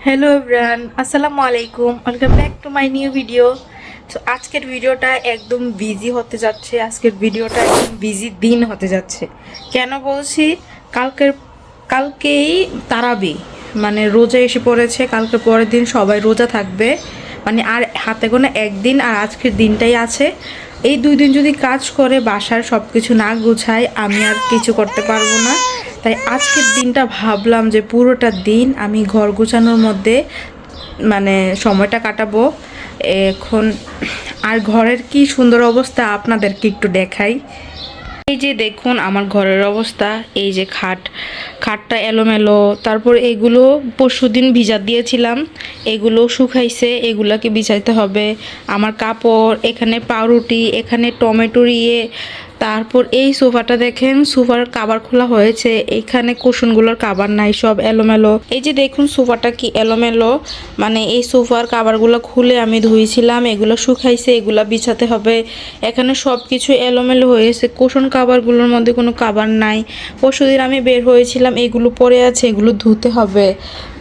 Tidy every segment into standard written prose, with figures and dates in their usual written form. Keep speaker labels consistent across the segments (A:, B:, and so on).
A: Hello everyone, আসসালামু আলাইকুম। Welcome back to my new video. So আজকের ভিডিওটা একদম বিজি হতে যাচ্ছে। আজকের ভিডিওটা একদম বিজি দিন হতে যাচ্ছে। কেন বলছি? কালকেই তারাবি, মানে রোজা এসে পড়েছে। কালকে পরের দিন সবাই রোজা থাকবে, মানে আর হাতে গোনা একদিন আর আজকের দিনটাই আছে। এই 2 দিন যদি কাজ করে বাসার সব কিছু না গুছাই, আমি আর কিছু করতে পারবো না। তাই আজকের দিনটা ভাবলাম যে পুরোটা দিন আমি ঘর গোছানোর মধ্যে মানে সময়টা কাটাবো এখন। আর ঘরের কি সুন্দর অবস্থা আপনাদেরকে একটু দেখাই। এই যে দেখুন আমার ঘরের অবস্থা। এই যে খাটটা এলোমেলো। তারপর এগুলো পরশুদিন ভিজা দিয়েছিলাম, এগুলো শুকাইছে, এগুলাকে বিছাইতে হবে। আমার কাপড়, এখানে পাউরুটি, এখানে টমেটোর তারপর এই সোফাটা দেখেন, সোফার কাভার খোলা হয়েছে, এখানে কুশনগুলোর কাভার নাই, সব এলোমেলো। এই যে দেখুন সোফাটা কি এলোমেলো, মানে এই সোফার কাভারগুলো খুলে আমি ধুইছিলাম, এগুলো শুকাইছে, এগুলো বিছাতে হবে। এখানে সব কিছু এলোমেলো হয়েছে, কুশন কাভারগুলোর মধ্যে কোনো কাভার নাই। পরশুদিন আমি বের হয়েছিলাম, এগুলো পরে আছে, এগুলো ধুতে হবে।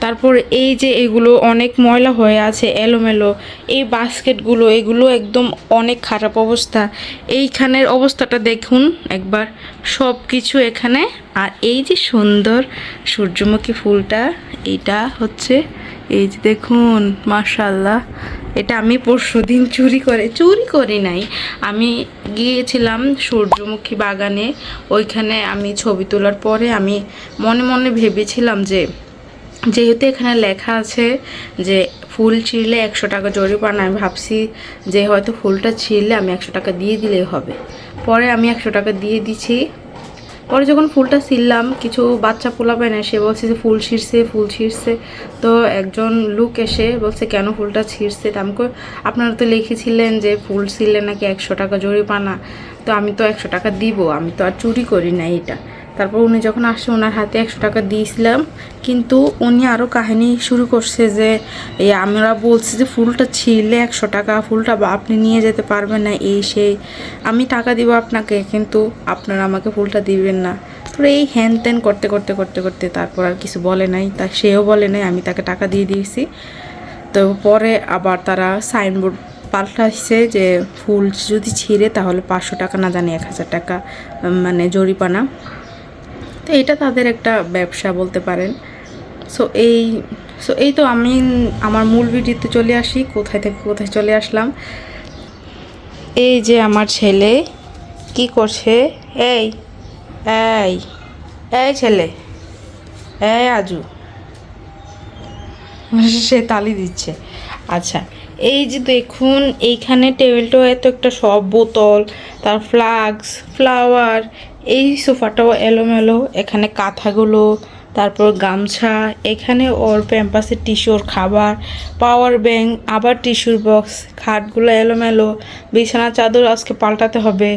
A: তারপর এই যে এগুলো অনেক ময়লা হয়ে আছে, এলোমেলো। এই বাস্কেটগুলো, এগুলো একদম অনেক খারাপ অবস্থা। এইখানের অবস্থাটা দেখুন একবার, সব কিছু এখানে। আর এই যে সুন্দর সূর্যমুখী ফুলটা, এটা হচ্ছে, এই যে দেখুন মাশাআল্লাহ, এটা আমি পরশুদিন চুরি করি নাই, আমি গিয়েছিলাম সূর্যমুখী বাগানে। ওইখানে আমি ছবি তোলার পরে আমি মনে মনে ভেবেছিলাম যে যেহেতু এখানে লেখা আছে যে ফুল ছিঁড়লে 100 টাকা জরিমানা, আমি ভাবছি যে হয়তো ফুলটা ছিঁড়লে আমি 100 টাকা দিয়ে দিলেই হবে। পরে আমি 100 টাকা দিয়ে দিছি। পরে যখন ফুলটা ছিঁড়লাম, কিছু বাচ্চা পোলাপায় না, সে বলছে যে ফুল ছিঁড়ছে। তো একজন লোক এসে বলছে কেন ফুলটা ছিঁড়ছে। তো আমি আপনারা তো লিখেছিলেন যে ফুল ছিঁড়লে নাকি 100 টাকা জরিমানা, তো আমি তো 100 টাকা দিব, আমি তো আর চুরি করি না এটা। তারপর উনি যখন আসছে, ওনার হাতে 100 টাকা দিয়েছিলাম, কিন্তু উনি আরও কাহিনী শুরু করছে যে আমরা বলছি যে ফুলটা ছিঁড়লে 100 টাকা, ফুলটা আপনি নিয়ে যেতে পারবেন না, এই সেই, আমি টাকা দিব আপনাকে, কিন্তু আপনারা আমাকে ফুলটা দিবেন না। তো এই হ্যান ত্যান করতে করতে করতে করতে তারপর আর কিছু বলে নাই, তা সেও বলে নাই, আমি তাকে টাকা দিয়ে দিয়েছি। তো পরে আবার তারা সাইনবোর্ড পাল্টাইছে যে ফুল যদি ছিঁড়ে তাহলে 500 টাকা, না জানি 1000 টাকা মানে জরিমানা। তো এটা তাদের একটা ব্যবসা বলতে পারেন। সো এই তো আমি আমার মূল ভিডিওতে চলে আসি, কোথায় থেকে কোথায় চলে আসলাম। এই যে আমার ছেলে কি করছে, এই এই এই ছেলে, এই আজু, সে তালি দিচ্ছে। আচ্ছা, এই যে দেখুন এইখানে টেবিলটাও এত একটা, সব বোতল, তার ফ্লাক্স, ফ্লাওয়ার, এই সোফাটাও এলোমেলো, এখানে কাঁথাগুলো, তারপর গামছা, এখানে ওর প্যাম্পাসের টিস্যুর খাবার, পাওয়ার ব্যাংক, আবার টিস্যুর বক্স, খাটগুলো এলোমেলো, বিছানা চাদর আজকে পাল্টাতে হবে।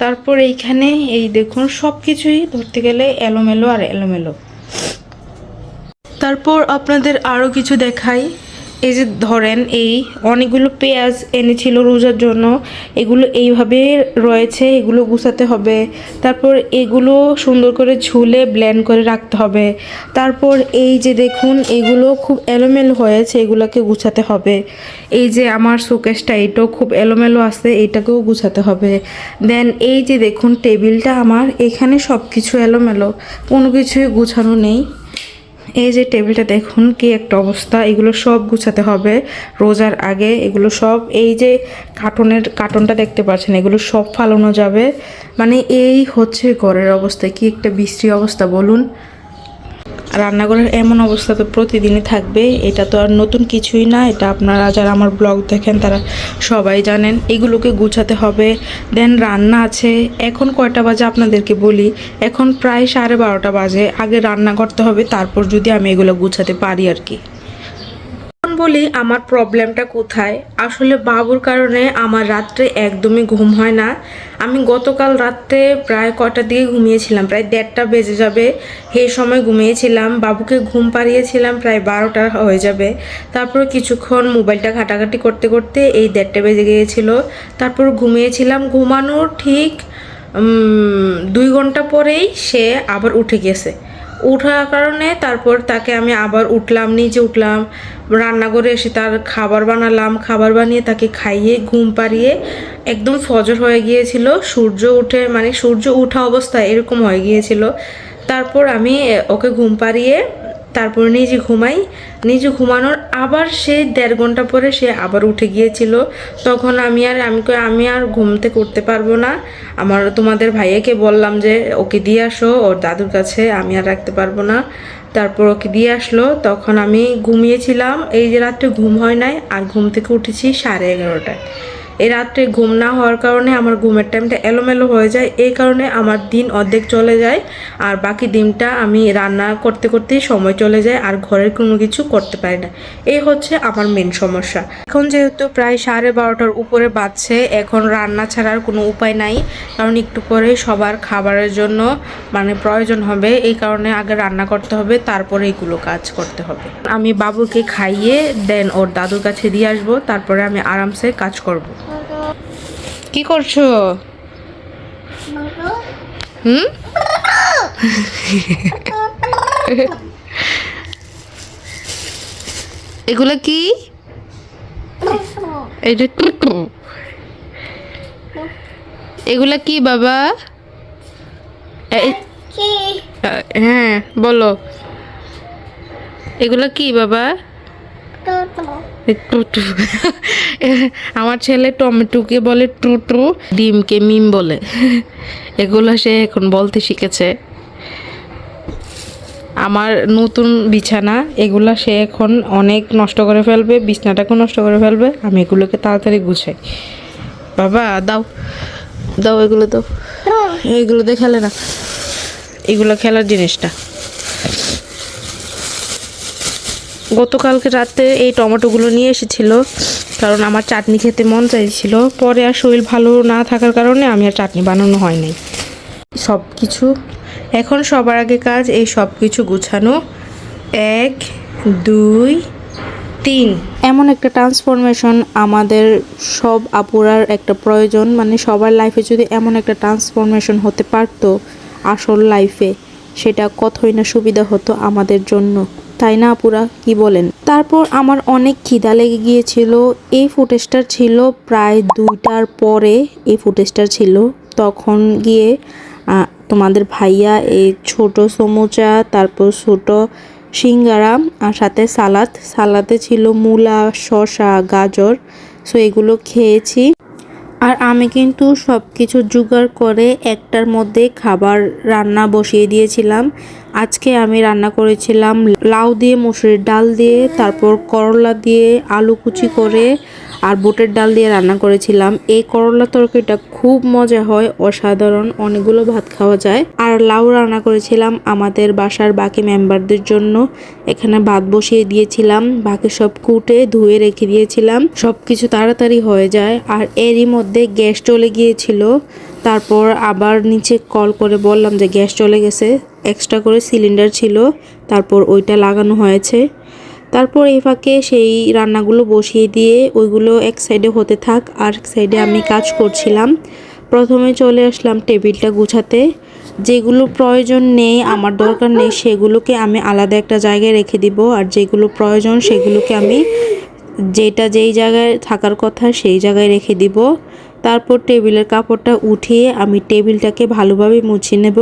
A: তারপর এইখানে এই দেখুন সব কিছুই ধরতে গেলে এলোমেলো আর এলোমেলো। তারপর আপনাদের আরও কিছু দেখাই। এই যে ধরেন এই অনেকগুলো পেঁয়াজ এনেছিল রোজার জন্য, এগুলো এইভাবে রয়েছে, এগুলো গুছাতে হবে। তারপর এগুলো সুন্দর করে ঝুলে ব্লেন্ড করে রাখতে হবে। তারপর এই যে দেখুন এগুলো খুব এলোমেলো হয়েছে, এগুলোকে গুছাতে হবে। এই যে আমার শোকেসটা, এটাও খুব এলোমেলো আছে, এটাকেও গুছাতে হবে। দেন এই যে দেখুন টেবিলটা আমার, এখানে সব কিছু এলোমেলো, কোনো কিছুই গুছানো নেই। এই যে টেবিলটা দেখুন কি একটা অবস্থা, এগুলো সব গুছাতে হবে রোজার আগে। এগুলো সব, এই যে কার্টনটা দেখতে পাচ্ছেন, এগুলো সব ফালানো যাবে। মানে এই হচ্ছে ঘরের অবস্থা, কি একটা বিশ্রী অবস্থা বলুন। রান্নাঘরের এমন অবস্থা তো প্রতিদিনই থাকবে, এটা তো আর নতুন কিছুই না, এটা আপনারা যারা আমার ব্লগ দেখেন তারা সবাই জানেন। এগুলোকে গুছাতে হবে। দেন রান্না আছে, এখন কয়টা বাজে আপনাদেরকে বলি, এখন প্রায় 12:30 বাজে। আগে রান্না করতে হবে, তারপর যদি আমি এগুলো গুছাতে পারি আর কি। বলি আমার প্রবলেমটা কোথায়, আসলে বাবুর কারণে আমার রাত্রে একদমই ঘুম হয় না। আমি গতকাল রাত্রে প্রায় কয়টা দিয়ে ঘুমিয়েছিলাম, প্রায় 1:30 বেজে যাবে, সেই সময় ঘুমিয়েছিলাম। বাবুকে ঘুম পাড়িয়েছিলাম প্রায় 12টা হয়ে যাবে। তারপর কিছুক্ষণ মোবাইলটা ঘাটাঘাটি করতে করতে এই 1:30 বেজে গিয়েছিল। তারপর ঘুমিয়েছিলাম, ঘুমানোর ঠিক 2 ঘন্টা পরেই সে আবার উঠে গেছে। উঠার কারণে তারপর তাকে আমি আবার উঠলাম, নিচে উঠলাম, রান্নাঘরে এসে তার খাবার বানালাম, খাবার বানিয়ে তাকে খাইয়ে ঘুম পাড়িয়ে একদম ফজর হয়ে গিয়েছিল, সূর্য উঠে মানে সূর্য উঠা অবস্থায় এরকম হয়ে গিয়েছিল। তারপর আমি ওকে ঘুম পাড়িয়ে তারপর নিজে ঘুমাই। নিজে ঘুমানোর আবার সে 1.5 ঘন্টা পরে সে আবার উঠে গিয়েছিল। তখন আমি আর ঘুম থেকে উঠতে পারবো না, তোমাদের ভাইয়াকে বললাম যে ওকে দিয়ে আসো ওর দাদুর কাছে, আমি আর রাখতে পারবো না। তারপর ওকে দিয়ে আসলো, তখন আমি ঘুমিয়েছিলাম। এই যে রাত্রে ঘুম হয় নাই, আর ঘুম থেকে উঠেছি 11:30টায়। এই রাত্রে ঘুম না হওয়ার কারণে আমার ঘুমের টাইমটা এলোমেলো হয়ে যায়, এই কারণে আমার দিন অর্ধেক চলে যায়, আর বাকি দিনটা আমি রান্না করতে করতেই সময় চলে যায়, আর ঘরের কোনো কিছু করতে পারি না। এই হচ্ছে আমার মেন সমস্যা। এখন যেহেতু প্রায় 12:30টার উপরে বাজছে, এখন রান্না ছাড়ার কোনো উপায় নাই, কারণ একটু পরে সবার খাবারের জন্য মানে প্রয়োজন হবে, এই কারণে আগে রান্না করতে হবে, তারপরে এগুলো কাজ করতে হবে। আমি বাবুকে খাইয়ে দেন ওর দাদুর কাছে দিয়ে আসবো, তারপরে আমি আরামসে কাজ করব। কি করছো? হুম এগুলা কি? এটা এগুলা কি বাবা? হ্যাঁ বলো, এগুলা কি বাবা? আমার ছেলে টমেটোকে বলে টুটু, ডিমকে মিম বলে। এগুলো সে এখন বলতে শিখেছে। আমার নতুন বিছানা, এগুলা সে এখন অনেক নষ্ট করে ফেলবে, বিছানাটাকেও নষ্ট করে ফেলবে। আমি এগুলোকে তাড়াতাড়ি গুছাই। বাবা দাও দাও, এগুলো দাও, এইগুলো দিয়ে খেলে না, এগুলো খেলার জিনিসটা। গতকালকে রাতে এই টমেটোগুলো নিয়ে এসেছিল, কারণ আমার চাটনি খেতে মন চাইছিল। পরে আর শরীর ভালো না থাকার কারণে আমি আর চাটনি বানানো হয় নাই। সব কিছু এখন সবার আগে কাজ এই সব কিছু গুছানো। 1 2 3 এমন একটা ট্রান্সফরমেশন আমাদের সব আপুরার একটা প্রয়োজন, মানে সবার লাইফে যদি এমন একটা ট্রান্সফরমেশন হতে পারতো আসল লাইফে, সেটা কতই না সুবিধা হতো আমাদের জন্য, তাই না আপুরা, কি বলেন? তারপর আমার অনেক খিদা লেগে গিয়েছিল। এই ফুটেজটা ছিল প্রায় 2টার পরে, এই ফুটেজটা ছিল। তখন গিয়ে তোমাদের ভাইয়া এই ছোট সমুচা, তারপর ছোট সিঙ্গারা, আর সাথে সালাদে ছিল মূলা, শসা, গাজর, সো এগুলো খেয়েছি। আর আমি কিন্তু সব কিছু জোগাড় করে একটার মধ্যে খাবার রান্না বসিয়ে দিয়েছিলাম। আজকে আমি রান্না করেছিলাম লাউ দিয়ে, মসুরির ডাল দিয়ে, তারপর করলা দিয়ে, আলু কুচি করে, আর বুটের ডাল দিয়ে রান্না করেছিলাম। এই করলা তরকারিটা খুব মজা হয়, অসাধারণ, অনেকগুলো ভাত খাওয়া যায়। আর লাউ রান্না করেছিলাম আমাদের বাসার বাকি মেম্বারদের জন্য। এখানে ভাত বসিয়ে দিয়েছিলাম, বাকি সব কুটে ধুয়ে রেখে দিয়েছিলাম। সব কিছু তাড়াতাড়ি হয়ে যায়। আর এরই মধ্যে গ্যাস চলে গিয়েছিল। তারপর আবার নিচে কল করে বললাম যে গ্যাস চলে গেছে, এক্সট্রা করে সিলিন্ডার ছিল, তারপর ওইটা লাগানো হয়েছে। তারপর এই ফাঁকে সেই রান্নাগুলো বসিয়ে দিয়ে ওইগুলো এক সাইডে হতে থাক, আর এক সাইডে আমি কাজ করছিলাম। প্রথমে চলে আসলাম টেবিলটা গুছাতে। যেগুলো প্রয়োজন নেই, আমার দরকার নেই, সেগুলোকে আমি আলাদা একটা জায়গায় রেখে দিব, আর যেগুলো প্রয়োজন সেগুলোকে আমি যেই জায়গায় থাকার কথা সেই জায়গায় রেখে দিব। তারপর টেবিলের কাপড়টা উঠিয়ে আমি টেবিলটাকে ভালোভাবে মুছে নেব।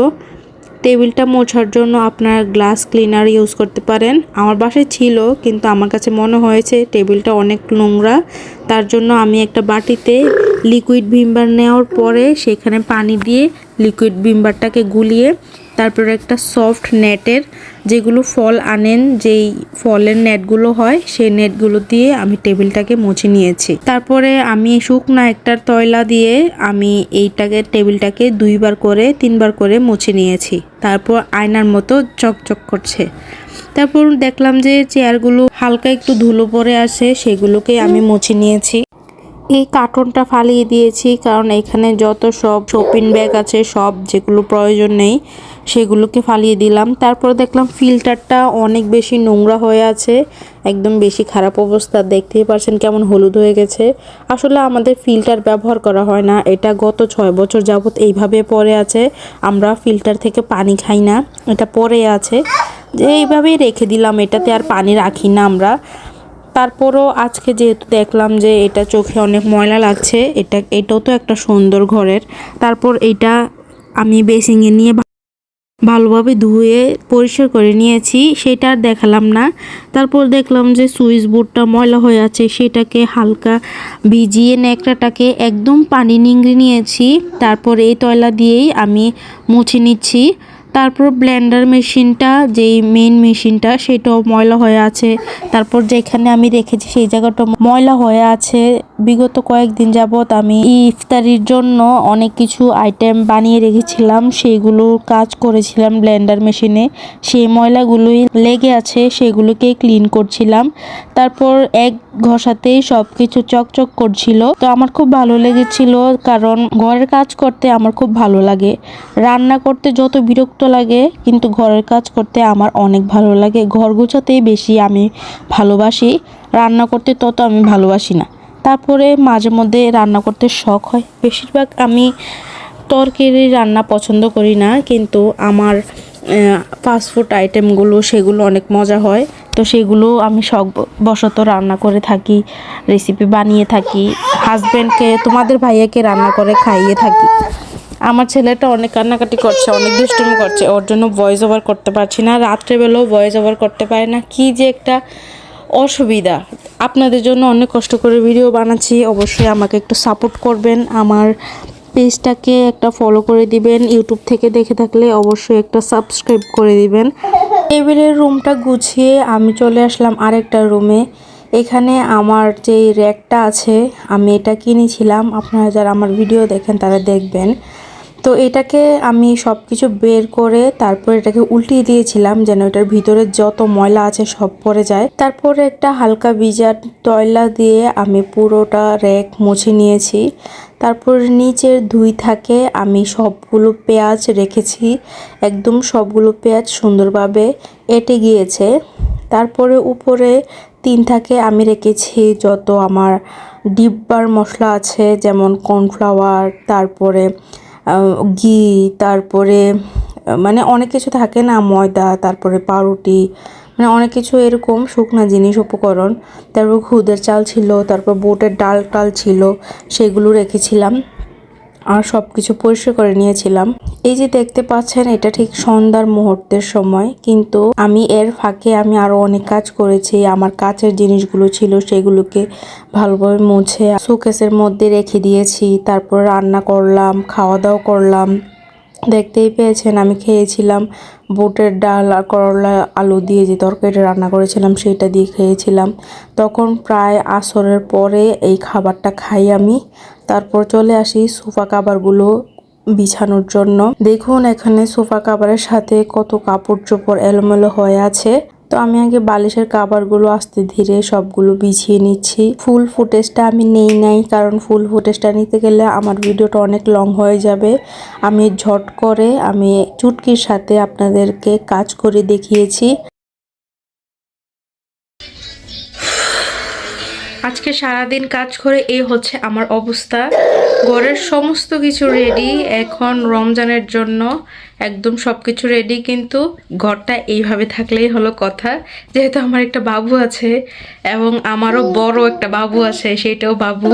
A: টেবিলটা মোছার জন্য আপনারা গ্লাস ক্লিনার ইউজ করতে পারেন। আমার বাসায় ছিল, কিন্তু আমার কাছে মনে হয়েছে টেবিলটা অনেক নোংরা, তার জন্য আমি একটা বাটিতে লিকুইড ভিমবার নেওয়ার পরে সেখানে পানি দিয়ে লিকুইড ভিমবারটাকে গুলিয়ে তারপর একটা সফট নেটের, যেগুলো ফল আনেন, যেই ফলের নেটগুলো হয় সেই নেটগুলো দিয়ে আমি টেবিলটাকে মুছে নিয়েছি। তারপরে আমি শুকনা একটা তয়লা দিয়ে আমি টেবিলটাকে 2বার করে 3বার করে মুছে নিয়েছি। তারপর আয়নার মতো চকচক করছে। তারপর দেখলাম যে চেয়ারগুলো হালকা একটু ধুলো পড়ে আছে, সেগুলোকে আমি মুছে নিয়েছি।
B: এই কার্টনটা ফালিয়ে দিয়েছি, কারণ এখানে যত সব শপিং ব্যাগ আছে সব যেগুলো প্রয়োজন নেই সেগুলোকে ফালিয়ে দিলাম। তারপর দেখলাম ফিল্টারটা অনেক বেশি নোংরা হয়ে আছে, একদম বেশি খারাপ অবস্থা, দেখতেই পারছেন কেমন হলুদ হয়ে গেছে। আসলে আমাদের ফিল্টার ব্যবহার করা হয় না, এটা গত 6 বছর যাবত এইভাবে পড়ে আছে। আমরা ফিল্টার থেকে পানি খাই না, এটা পড়ে আছে, যে এইভাবেই রেখে দিলাম, এটাতে আর পানি রাখি না আমরা। তারপরও আজকে যেহেতু দেখলাম যে এটা চোখে অনেক ময়লা লাগছে, এটাও তো একটা সুন্দর ঘরের। তারপর এটা আমি বেসিংয়ে নিয়ে ভালোভাবে ধুয়ে পরিষ্কার করে নিয়েছি, সেটা আর দেখালাম না। তারপর দেখলাম যে সুইচ বোর্ডটা ময়লা হয়ে আছে, সেটাকে হালকা ভিজিয়ে ন্যাকড়াটাকে একদম পানি নিংড়ে নিয়েছি। তারপর এই তয়লা দিয়েই আমি মুছে নিচ্ছি। তারপর ব্লেন্ডার মেশিনটা, যেই মেইন মেশিনটা, সেটাও ময়লা হয়ে আছে। তারপর যেখানে আমি রেখেছি সেই জায়গাটা ময়লা হয়ে আছে। বিগত কয়েকদিন যাবত আমি ইফতারির জন্য অনেক কিছু আইটেম বানিয়ে রেখেছিলাম, সেইগুলো কাজ করেছিলাম ব্লেন্ডার মেশিনে, সেই ময়লাগুলোই লেগে আছে, সেগুলোকে ক্লিন করছিলাম। তারপর এক ঘষাতেই সব কিছু চকচক করছিল। তো আমার খুব ভালো লেগেছিল, কারণ ঘরের কাজ করতে আমার খুব ভালো লাগে। রান্না করতে যত বিরক্ত লাগে, কিন্তু ঘরের কাজ করতে আমার অনেক ভালো লাগে। ঘর গোছাতেই বেশি আমি ভালোবাসি, রান্না করতে তত আমি ভালোবাসি না। তারপরে মাঝে মধ্যে রান্না করতে শখ হয়। বেশিরভাগ আমি তরকারি রান্না পছন্দ করি না, কিন্তু আমার ফাস্টফুড আইটেমগুলো সেগুলো অনেক মজা হয়, তো সেগুলো আমি শখ বশত রান্না করে থাকি, রেসিপি বানিয়ে থাকি, হাজব্যান্ডকে, তোমাদের ভাইয়াকে রান্না করে খাইয়ে থাকি। আমার ছেলেটা অনেক কান্নাকাটি করছে, অনেক দুষ্টুমি করছে, ওর জন্য ভয়েস ওভার করতে পারছি না, রাত্রেবেলাও ভয়েস ওভার করতে পারে না, কি যে একটা অসুবিধা। আপনাদের জন্য অনেক কষ্ট করে ভিডিও বানাচ্ছি, অবশ্যই আমাকে একটু সাপোর্ট করবেন, আমার পেজটাকে একটা ফলো করে দিবেন, ইউটিউব থেকে দেখে থাকলে অবশ্যই একটা সাবস্ক্রাইব করে দিবেন। টেবিলের রুমটা গুছিয়ে আমি চলে আসলাম আরেকটা রুমে। এখানে আমার যে র্যাকটা আছে, আমি এটা কিনেছিলাম, আপনারা যারা আমার ভিডিও দেখেন তারা দেখবেন। তো এটাকে আমি সব কিছু বের করে তারপর এটাকে উল্টিয়ে দিয়েছিলাম, যেন এটার ভিতরে যত ময়লা আছে সব পড়ে যায়। তারপরে একটা হালকা ভিজা তয়লা দিয়ে আমি পুরোটা র্যাক মুছে নিয়েছি। তারপর নিচের 2 থাকে আমি সবগুলো পেঁয়াজ রেখেছি, একদম সবগুলো পেঁয়াজ সুন্দরভাবে এঁটে গিয়েছে। তারপরে উপরে 3 থাকে আমি রেখেছি যত আমার ডিব্বার মশলা আছে, যেমন কর্নফ্লাওয়ার, তারপরে ঘি, তারপরে মানে অনেক কিছু থাকে না, ময়দা, তারপরে পাউরুটি, মানে অনেক কিছু এরকম শুকনা জিনিস, উপকরণ। তারপর খুদের চাল ছিল, তারপর বুটের ডাল টাল ছিল, সেগুলো রেখেছিলাম, আর সব কিছু পরিষ্কার করে নিয়েছিলাম। এই যে দেখতে পাচ্ছেন, এটা ঠিক সন্ধ্যার মুহূর্তের সময়, কিন্তু আমি এর ফাঁকে আমি আরো অনেক কাজ করেছি। আমার কাচের জিনিসগুলো ছিল, সেগুলোকে ভালোভাবে মুছে শোকেসের মধ্যে রেখে দিয়েছি। তারপর রান্না করলাম, খাওয়া দাওয়া করলাম, দেখতেই পেয়েছেন আমি খেয়েছিলাম বুটের ডাল আর করলা আলু দিয়ে যে তরকারিটা রান্না করেছিলাম সেটা দিয়ে খেয়েছিলাম। তখন প্রায় আসরের পরে এই খাবারটা খাই আমি। তারপর চলে আসি সোফা কাভারগুলো বিছানোর জন্য। দেখুন এখানে সোফা কাভারের সাথে কত কাপড় চোপড় এলোমেলো হয়ে আছে। তো আমি আগে বালিশের কাভারগুলো আস্তে ধীরে সবগুলো বিছিয়ে নিচ্ছি। ফুল ফুটেজটা আমি নেই নাই, কারণ ফুল ফুটেজটা নিতে গেলে আমার ভিডিওটা অনেক লং হয়ে যাবে। আমি ঝট করে আমি চুটকির সাথে আপনাদেরকে কাজ করে দেখিয়েছি।
A: আজকে সারাদিন কাজ করে এই হচ্ছে আমার অবস্থা। ঘরের সমস্ত কিছু রেডি, এখন রমজানের জন্য একদম সব কিছু রেডি, কিন্তু ঘরটা এইভাবে থাকলেই হলো কথা। যেহেতু আমার একটা বাবু আছে এবং আমারও বড় একটা বাবু আছে, সেটাও বাবু,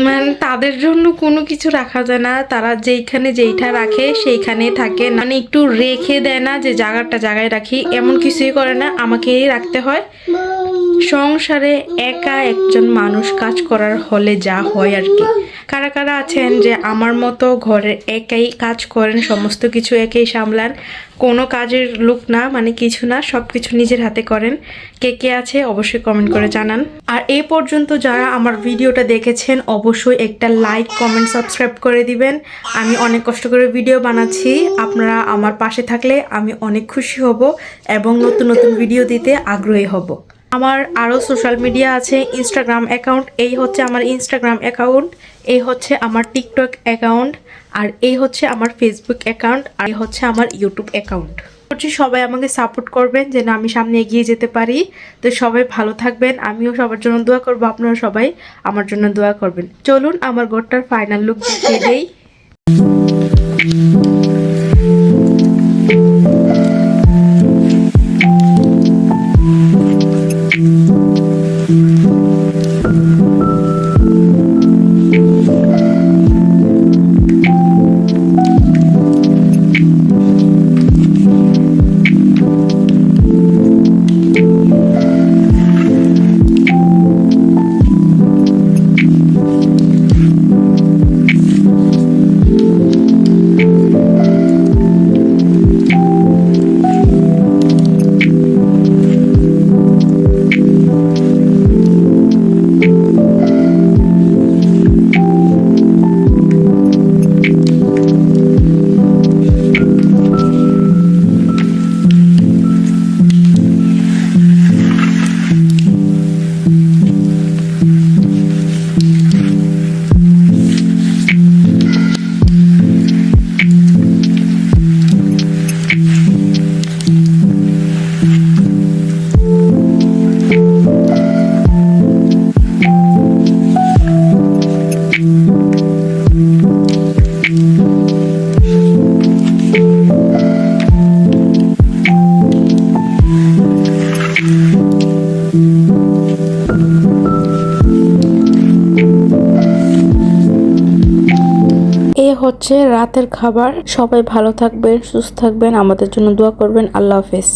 A: মানে তাদের জন্য কোনো কিছু রাখা যায় না, তারা যেইখানে যেইটা রাখে সেইখানেই থাকে, মানে একটু রেখে দেয় না যে জায়গাটা জায়গায় রাখি, এমন কিছুই করে না, আমাকেই রাখতে হয়। সংসারে একা একজন মানুষ কাজ করার হলে যা হয় আর কি। কারা কারা আছেন যে আমার মতো ঘরে একাই কাজ করেন, সমস্ত কিছু একাই সামলান, কোনো কাজের লোক না, মানে কিছু না, সব কিছু নিজের হাতে করেন? কে কে আছে অবশ্যই কমেন্ট করে জানান। আর এই পর্যন্ত যারা আমার ভিডিওটা দেখেছেন অবশ্যই একটা লাইক, কমেন্ট, সাবস্ক্রাইব করে দিবেন। আমি অনেক কষ্ট করে ভিডিও বানাচ্ছি, আপনারা আমার পাশে থাকলে আমি অনেক খুশি হব এবং নতুন নতুন ভিডিও দিতে আগ্রহী হব। আমার আরও সোশ্যাল মিডিয়া আছে, ইনস্টাগ্রাম অ্যাকাউন্ট, এই হচ্ছে আমার ইনস্টাগ্রাম অ্যাকাউন্ট, এই হচ্ছে আমার টিকটক অ্যাকাউন্ট, আর এই হচ্ছে আমার ফেসবুক অ্যাকাউন্ট, আর এই হচ্ছে আমার ইউটিউব অ্যাকাউন্ট। করছি সবাই আমাকে সাপোর্ট করবেন যেন আমি সামনে এগিয়ে যেতে পারি। তো সবাই ভালো থাকবেন, আমিও সবার জন্য দোয়া করবো, আপনারা সবাই আমার জন্য দোয়া করবেন। চলুন আমার ঘরটার ফাইনাল লুক দেখিয়ে দেই। এ হচ্ছে রাতের খাবার। সবাই ভালো থাকবেন, সুস্থ থাকবেন, আমাদের জন্য দোয়া করবেন। আল্লাহ হাফেজ।